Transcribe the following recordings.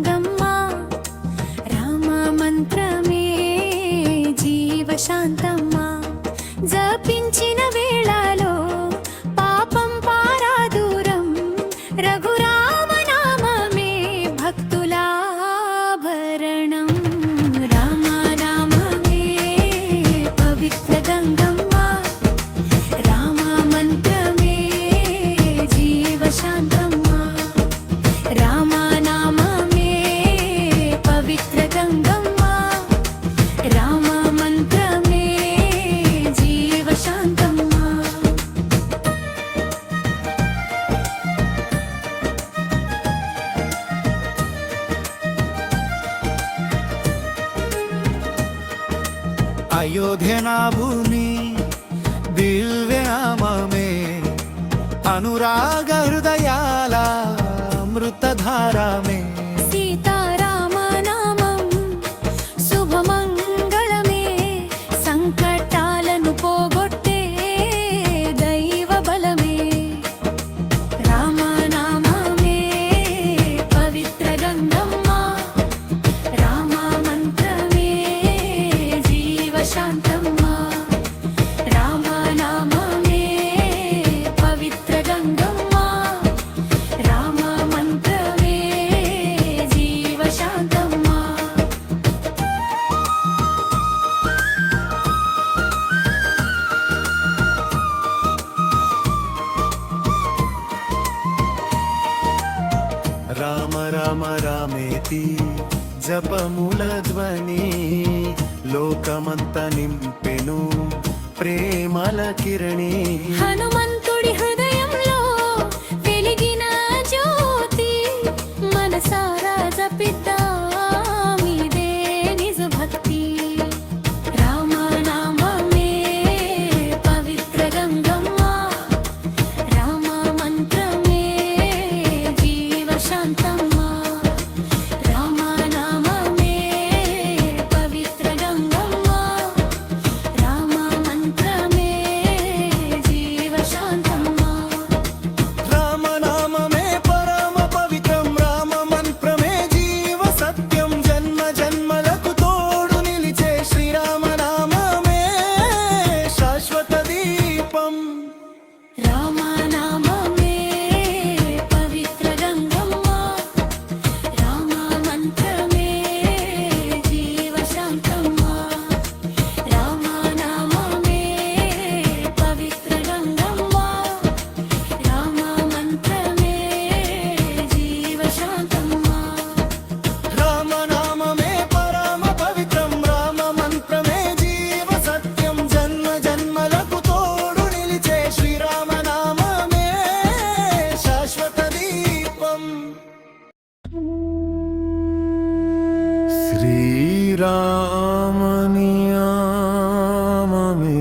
గంగమ్మ రామ మంత్రమే జీవశాంతమ్మ జపించిన వేళలో పాపం పారాదూరం రఘురామ నామమే భక్తులాభరణం రామ నామమే పవిత్ర గంగమ్మ రామ మంత్రమే జీవశాంతమ్మ రామ నామమే పవిత్ర గంగమ్మ రామ మంత్రమే జీవశాంతమ్మ అయోధ్య నా భూమి దివ్య నామమే అనురాగ హృదయాల అమృతధారమే సీతారామ నామం శుభమంగళమే సంకటాలను పోగొట్టే దైవ బలమే రామ నామమే పవిత్ర గంగమ్మ రామ మంత్రమే జీవశాంతమ్మ రామ నామమే పవిత్ర గంగమ్మ రామ మంత్రమే జీవశాంతమ్మ రామ రామ రామేతి జపముల ధ్వని లోకమంత నింపెను ప్రేమల కిరణి హనుమంతుడి హృదయంలో వెలిగిన జ్యోతి మనసారా జపిద్దామిదే నిజ భక్తి రామ నామమే పవిత్ర గంగమ్మ రామ మంత్రమే జీవశాంతమ్మ రామ నామమే పవిత్ర గంగమ్మ రామ మంత్రమే జీవశాంతమ్మ రామనామమే పరమ పవిత్రం రామ మంత్రమే జీవ సత్యం జన్మ జన్మలకు తోడు నిలిచే శ్రీరామ నామమే శాశ్వత దీపం రామ నామమే పవిత్ర గంగమ్మ రామ మంత్రమే జీవశాంతమ్మ రామ నామమే పవిత్ర గంగమ్మ రామ మంత్రమే జీవశాంతమ్మ రామనామమే పరమ పవిత్రం రామ మంత్రమే జీవ సత్యం జన్మ జన్మలకు తోడు నిలిచే శ్రీరామ నామమే శాశ్వత దీపం శ్రీరామనియామమే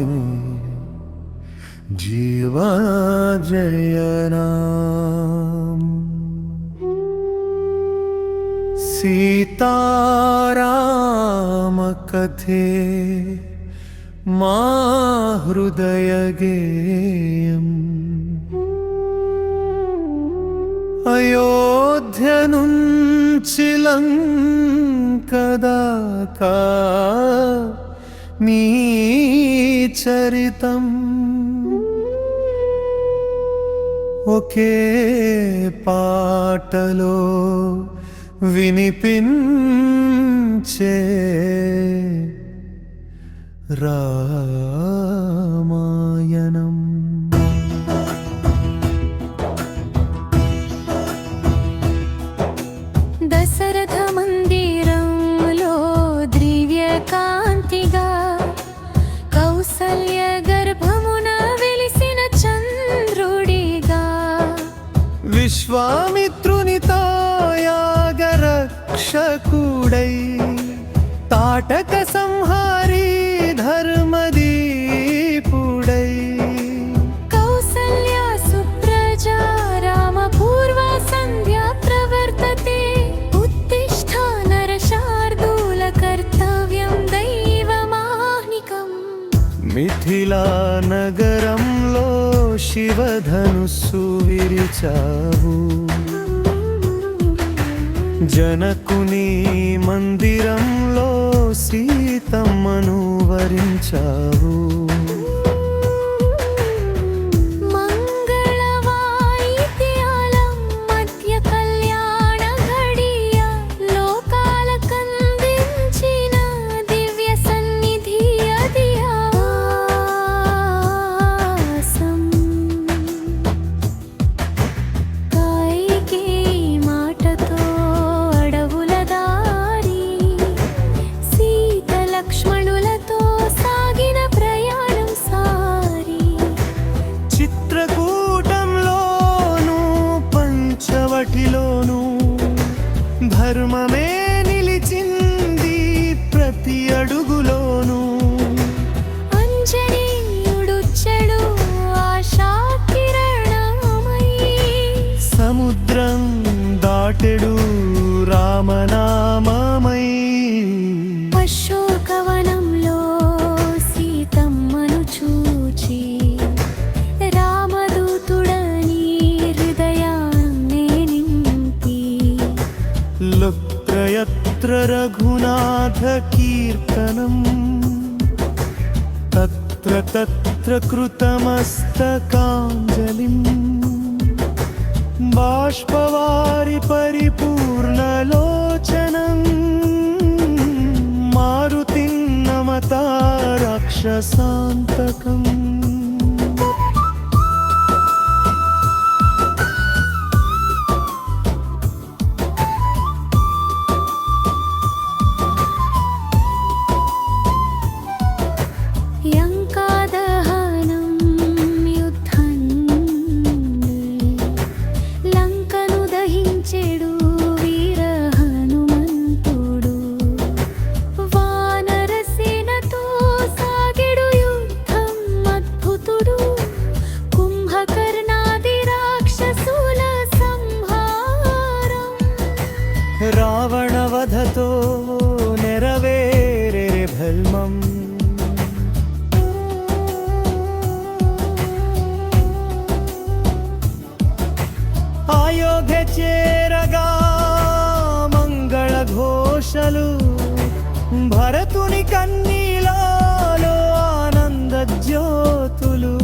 జీవ జయనాం సీతారామ కథే మా హృదయ గేయం అయోధ్య నుంచి లంక దాకా నీ చరితం ఒకే పాటలో వినిపించే రామాయణం దశరథ మందిరంలో దివ్య కాంతిగా కౌసల్య గర్భమున వెలిసిన చంద్రుడిగా విశ్వామిత్రునితో యాగరక్షకుడై తాటక సంహారి ధర్మదీపుడై కౌసల్య సుప్రజా రామ పూర్వ సంధ్యా ప్రవర్తతే ఉత్తిష్ట నరశార్దూల కర్తవ్యం దైవమాహ్నికం మిథిలా నగరంలో శివధనుస్సు విరిచావు జనకుని మందిరంలో సీతమ్మను వరించావు. మంగళవాయిద్యాల మధ్య కళ్యాణ ఘడియ లోకాలకందించిన దివ్య సన్నిధి అది ఆవాసం. కైకేయి మాటతో అడవుల దారి సీత లక్ష్మణులతో సాగిన ప్రయాణం సారి. చిత్రకూటంలోను పంచవటిలోను ధర్మమే నిలిచింది ప్రతి అడుగులోను. అంజనీయుడు చెడు ఆశా కిరణమై సముద్రం దాటెడు రామనామమై. అశోకవనంలో సీతమ్మను చూచి రామదూతుడని హృదయాన్నే నింపి. లోత్రయత్ర రఘునాథ కీర్తనం తత్ర తత్ర కృతమస్తకాంజలిం. బాష్పవారి పరిపూర్ణలోచనం మారుతిం నమతా రాక్షసాంతకం. లంకాదహనం యుద్ధం లంకను దహించెడు వీర హనుమంతుడు. వానరసేనతో సాగెడు యుద్ధం అద్భుతుడు. కుంభకర్ణాది రాక్షసుల సంహారం. రావణ వధతో నెరవేరే భల్మం. అయోధ్య చేరగా మంగళ ఘోషలు భరతుని కన్నీలలో ఆనంద జ్యోతులు.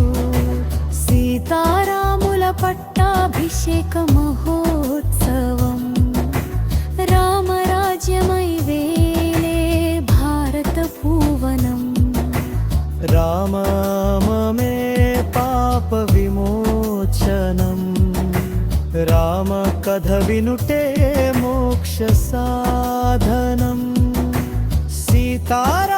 సీతారాముల పట్టాభిషేక మహోత్సవం. రామరాజ్యమై వేలే భారత భువనం. రామమే పాప విమోచనం. రామ కథ వినుటే మోక్ష సాధనం. సీతారా